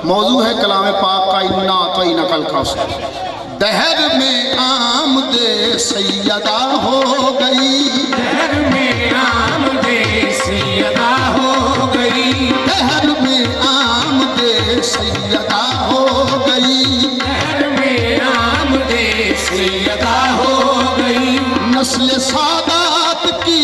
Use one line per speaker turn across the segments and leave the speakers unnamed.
मौजू है कलाम पाक का इन्ना तईना कल कौसर। दहर में आमदे सैयदा हो गई,
दहर में आमदे सैयदा हो गई,
दहर में आमदे सैयदा हो गई,
दहर में आमदे सैयदा हो गई,
नस्ल सादात की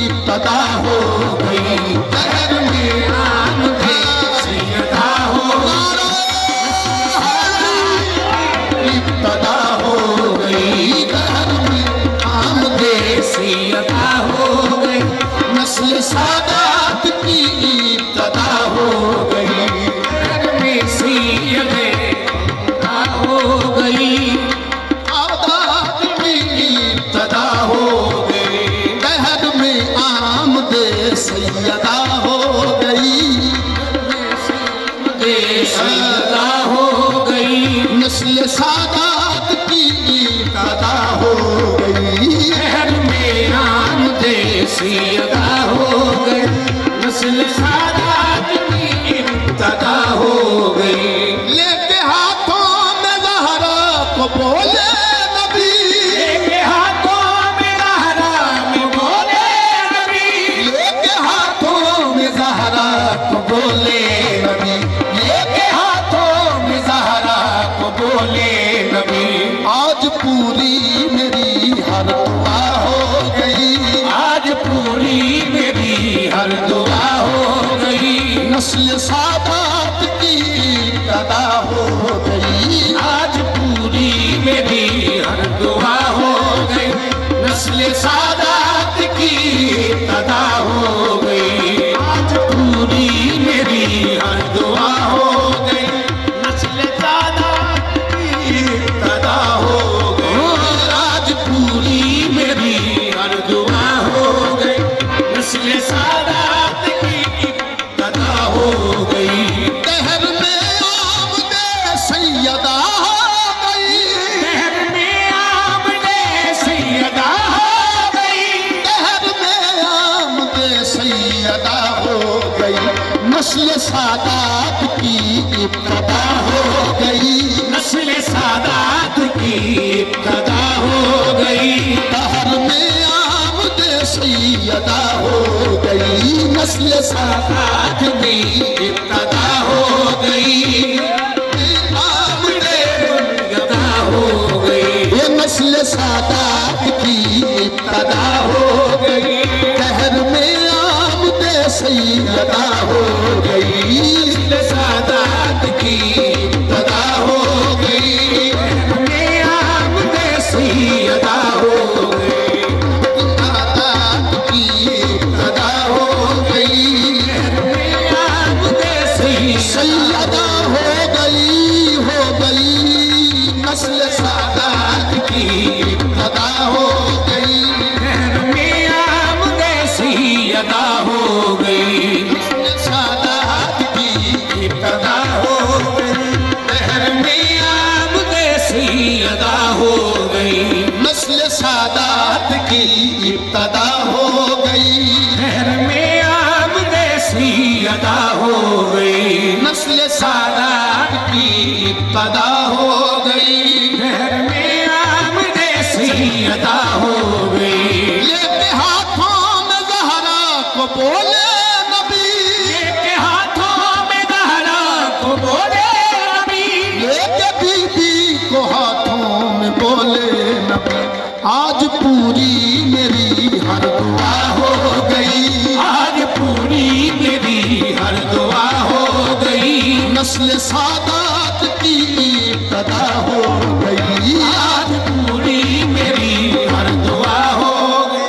इब्तदा हो गई। दहर में
आमदे सैयदा हो
इब्तदा हो गई, दहर में आमदे
सैयदा हो गई,
नस्ल सादात की इब्तदा हो गई।
दहर में सैयदा हो गई,
आदात की इब्तदा हो गई, दहर में आमदे सैयदा हो गई,
सैयदा हो गई,
नस्ल सादात की इब्तदा हो गई।
दहर में आमदे सैयदा हो गई, नस्ल सादात की इब्तदा हो गई।
लेके हाथों में ज़हरा को बोले नबी,
लेके हाथों में ज़हरा को बोले नबी,
लेके हाथों में ज़हरा को बोले नबी, लेके हाथों में ज़हरा को बोले नबी। आज पूरी मेरी हर दुआ हो गई,
आज पूरी मेरी हर दुआ हो गई,
नस्ल सादात की इब्तदा हो गई।
आज पूरी मेरी हर दुआ हो गई, नस्ल सादात की इब्तदा हो गई। आज पूरी मेरी हर दुआ हो गई, नस्ल सादात की इब्तदा हो गई। आज पूरी मेरी हर दुआ हो गई, नस्ल सादात की इब्तदा हो गई।
दहर में आमदे सैयदा हो गई,
दहर में आमदे सैयदा हो गई,
दहर में आमदे सैयदा हो गई, नस्ल सादात की इब्तदा हो गई,
नस्ल सादात की इब्तदा हो गई।
दहर में आमदे सैयदा हो गई, नस्ल सादात की इब्तदा हो गई। आमदे
इब्तदा हो गई,
ये नस्ल सादात की इब्तदा हो गई, दहर में आमदे सैयदा हो गई,
नस्ल सादात की
इब्तदा हो गई,
में आमदे सैयदा हो गई,
सादात की इब्तदा हो गई,
में आमदे
सैयदा हो गई, नस्ल सादात की इब्तदा हो गई,
में आमदे सैयदा हो गई,
नस्ल सादात की इब्तदा हो गई,
दहर में आमदे सैयदा हो गई,
नस्ल सादात की इब्तदा हो गई,
दहर में आमदे सैयदा हो गई,
नस्ल सादात की इब्तदा हो गई।
दहर में आमदे सैयदा हो गई।
लेके हाथों में ज़हरा को बोले नबी,
लेके हाथों में ज़हरा को बोले नबी,
लेके बीबी को हाथों में बोले नबी। आज पूरी मेरी हर दुआ हो गई,
आज पूरी मेरी हर दुआ हो गई,
नस्ल सादात की इब्तदा हो गई।
आज पूरी मेरी हर दुआ हो गई।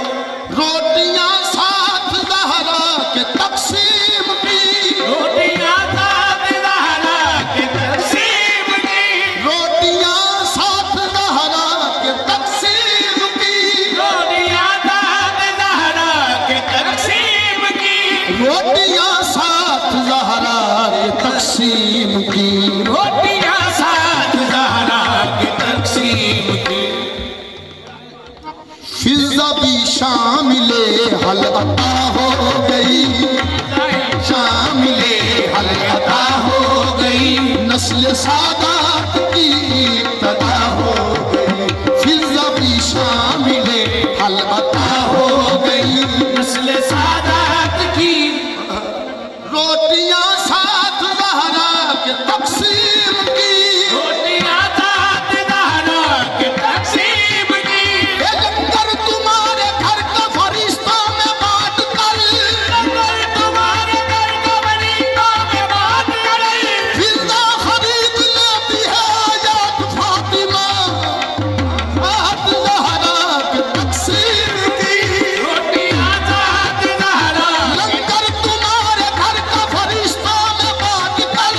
रोटियां साथ ज़हरा के तक़सीम की,
रोटियां साथ ज़हरा के तक़सीम की,
रोटियां साथ ज़हरा के तक़सीम की,
रोटियां साथ ज़हरा के तक़सीम की,
रोटियां साथ ज़हरा के तक़सीम की,
रोटियां साथ ज़हरा के तक़सीम की।
फिज़ा भी शामिले हल अता हो गई, शामिले हल अता हो गई। नस्ल सादात की इब्तदा हो गई, फिर जबी शामिल हल अता हो गई।
नस्ल सादात की
रोटियां साथ ज़हरा के तक़सीम की,
रोटियां साथ ज़हरा के तक़सीम की।
ये लंगर तुम्हारे घर का फरिश्तों में बांट कर,
लंगर तुम्हारे घर का फरिश्तों में बांट कर।
फिजा खरीद लेती है आजाद फातिमा साथ ज़हरा के तक़सीम की।
रोटियां साथ ज़हरा
लंगर तुम्हारे घर का फरिश्तों में बांट कर,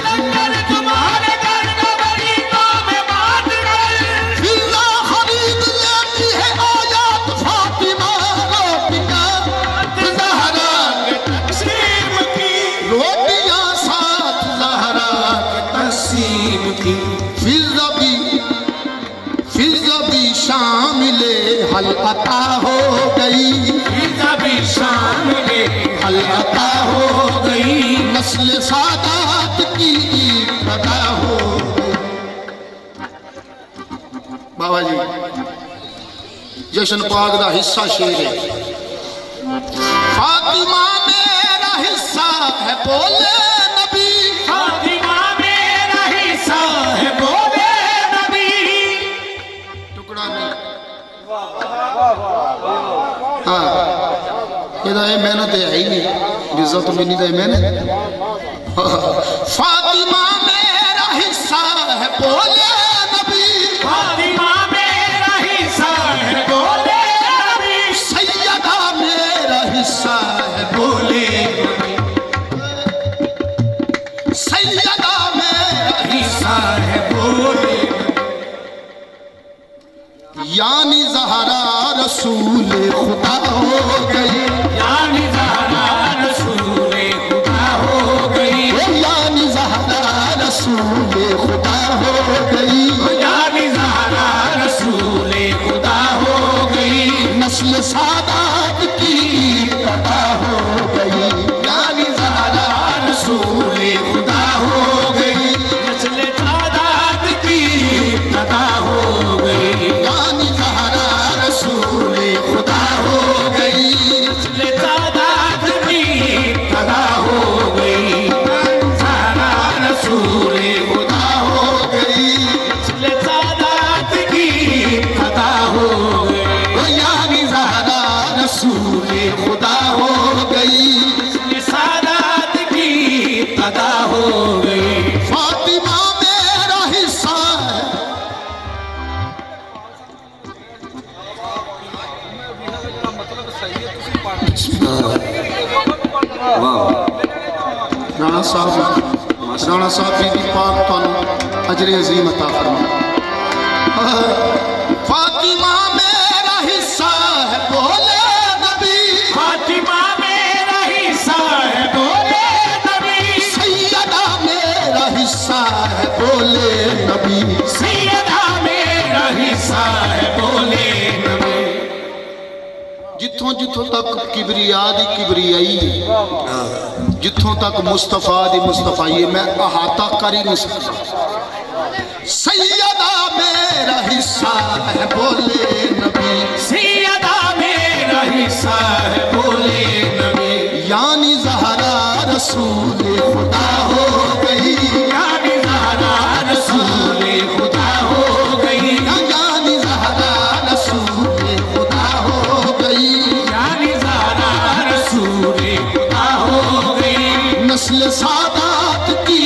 लंगर तुम्हारे घर का फरिश्तों में बांट कर।
फिजा खरीद लेती है आजाद फातिमा रोटियां ज़हरा के
तक़सीम की
रोटियां साथ ज़हरा के
तक़सीम की।
फिजा भी शामिल हल अता हो गई,
कभी शामिल
हल अता
हो गई।
नस्ल सादात की इब्तदा हो गई। बाबा जी जश्न पाक दा हिस्सा शेर है। फातिमा मेरा हिस्सा है बोले नबी,
फातिमा मेरा हिस्सा है बोले नबी।
टुकड़ा नहीं हाँ ये मेहनत है ही नहीं, इज्जत मिली तो मेहनत। फातिमा मेरा हिस्सा है बोले नबी,
फातिमा मेरा हिस्सा है बोले नबी।
सैयदा मेरा हिस्सा है बोले नबी, सैयदा मेरा
हिस्सा है बोले
यानी ज़हरा रसूल खुदा हो गई,
यानी ज़हरा रसूल खुदा हो गई।
यानी ज़हरा रसूल खुदा हो गई।
यानी ज़हरा रसूल खुदा हो गई।
नस्ल सादात की इब्तदा हो गई, यानी ज़हरा
रसूल खुदा हो गई। नस्ल सादात की इब्तदा हो गई।
यानी ज़हरा रसूल खुदा हो गई।
नस्ल सादात की इब्तदा हो गई। ज़हरा रसूल खुदा हो
गई
नस्ल सादात की इब्तदा हो गई।
यानी ज़हरा रसूल खुदा हो गई।
नस्ल सादात की इब्तदा हो गई।
फातिमा मेरा हिस्सा है, राणा साहब बीबी पाक तुहानू अजरे अजीम अता फरमाए। फातिमा मेरा हिस्सा है बोले नबी,
फातिमा मेरा हिस्सा है बोले नबी।
सैयदा मेरा हिस्सा है बोले नबी।
सैयदा मेरा हिस्सा है बोले नबी।
जिथों जिथों तक किबरिया दी किबरियाई है, जिथों तक मुस्तफा दी मुस्तफाई है, मैं अहाता कर ही नहीं सकता। सैयदा मेरा हिस्सा है बोले नबी,
सैयदा मेरा हिस्सा है बोले नबी।
यानी ज़हरा रसूल खुदा हो गई,
यानी ज़हरा रसूल खुदा हो गई।
यानी ज़हरा रसूल खुदा हो गई।
यानी ज़हरा रसूल खुदा हो गई।
नस्ल सादात की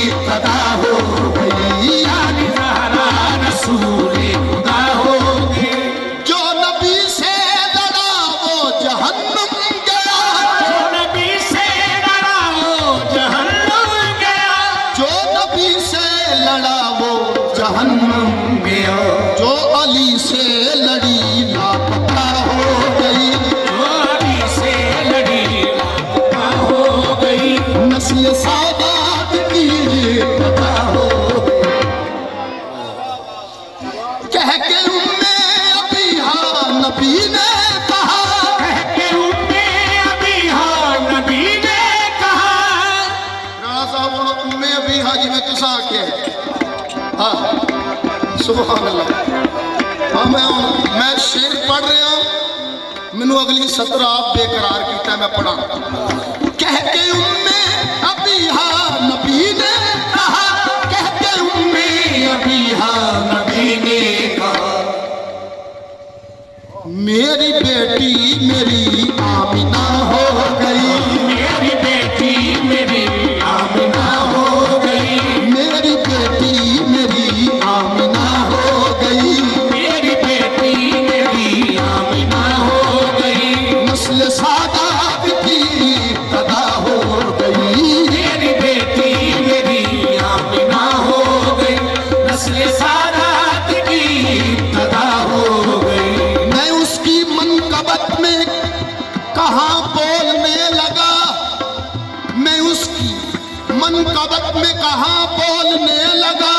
इब्तदा हो गई।
यानी ज़हरा रसूल खुदा हो गई।
जो नबी से लड़ा वो जहन्नुम गया,
जो नबी से डरा वो जहन्नुम गया।
जो नबी से लड़ा वो जहन्नुम
गया।
जो अली से लड़ी लापता हो गई।
जो अली से लड़ी लापता हो गई।
नस्ल सादात की इब्तदा हो गई। कह के उम्मे अबीहा नबी ने कहा,
कहते उम्मे अबीहा नबी ने कहा।
राणा साहब उम्मे अबीहा देखा जी मैं तुसा के हाँ सुभान अल्लाह। हाँ मैं शेर पढ़ रहा हूँ, मैनू अगली सत्र आप बेकरार किया, मैं पढ़ा। कह के उम्मे अबीहा नबी ने कहा, कह के उम्मे अबीहा नबी ने कहा, मेरी बेटी मेरी आमिना हो गई,
मेरी बेटी मेरी आमिना हो गई,
मेरी बेटी मेरी आमिना हो गई,
मेरी बेटी मेरी आमिना हो गई,
नस्ल सादात की तदा हो गई,
मेरी बेटी मेरी आमिना हो गई, नस्ल सादात की इब्तिदा हो गई।
मैं उसकी मनकबत में कहाँ बोलने लगा, मैं उसकी मनकबत में कहाँ बोलने लगा,